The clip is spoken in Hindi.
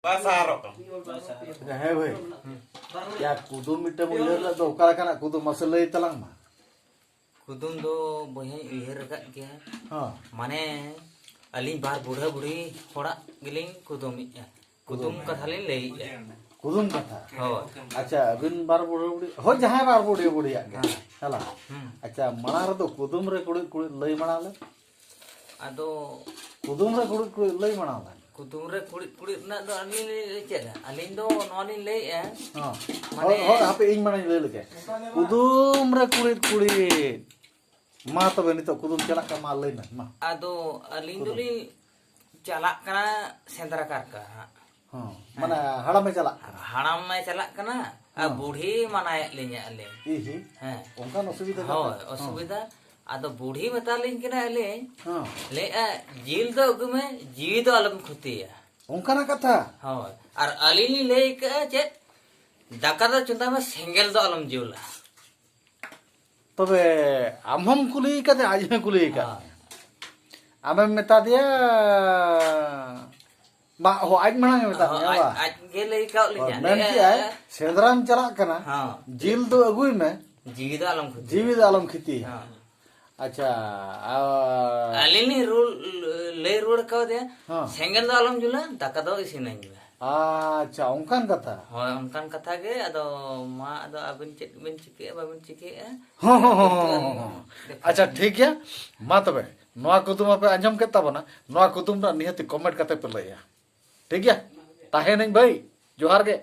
है भाई या कुदुम मिट्टे उयहर ला दो ओकरा काना कुदुम मसे लई तलांग मा कुदुम दो बहे उयहर का गया हां माने अलिन बार बूढ़ा बूढ़ी थोड़ा गिलिंग कुदुम कथा ले लई कुदुम कथा हो अच्छा अबिन बार बुढ़ी बुढ़ी हो जहां बार बुढ़ी बुढ़ी आ गया हला अच्छा मणा रे तो कुदुम रे कुड़ी कुड़ी लई मणा ले आदो कुदुम रे कुड़ी कुड़ी लई मणा ले कुदुम रे कुड़ी ना दो अलिन ले चेदा अलिन दो नॉलिन ले हां हो आपे इन मणा ले लेके कुदुम रे कुड़ी कुड़ी मा तो बनी तो कुदुम चला का मा लई ना मा आदो अलिन दुली चला कना सेंद्रा कार का हां माने हड़ा में चला हाड़ाम में चला कना आ बूढ़ी मनाय लिnya अले इही हां उनका असुविधा हो असुविधा आदो बूढ़ी बता लिन कना अले हां ले जील दो अगु में जीवी दो अलम खुतिया उनका ना कथा हो और अलिनी ले के चे दाका दो चुंदा में सेंगेल दो अलम जीवला तबे आमहम कुली कते आज में कुली का आमे मेता दिया बा हो आज मणा मेता दिया बा आज के ले का ले मेन की है सेंद्राम चला कना हां जील दो अगुई में जीवी दो अलम खुती जीवित आलम खिती हां अच्छा अलिनी रूल ले रोड का दे हां सेंगेल दो अलम जुला दाका दो इसी नहीं अच्छा उनकान कथा हो उनकान कथा गे अदो मा अदो अबिन चिक बिन चिके बाबिन चिके अच्छा ठीक है मा तबे नोआ कुतुम पे अंजम के तबना नोआ कुतुम ना निहति कमेंट कते पे लया ठीक है ताहे नहीं भाई जोहार गे।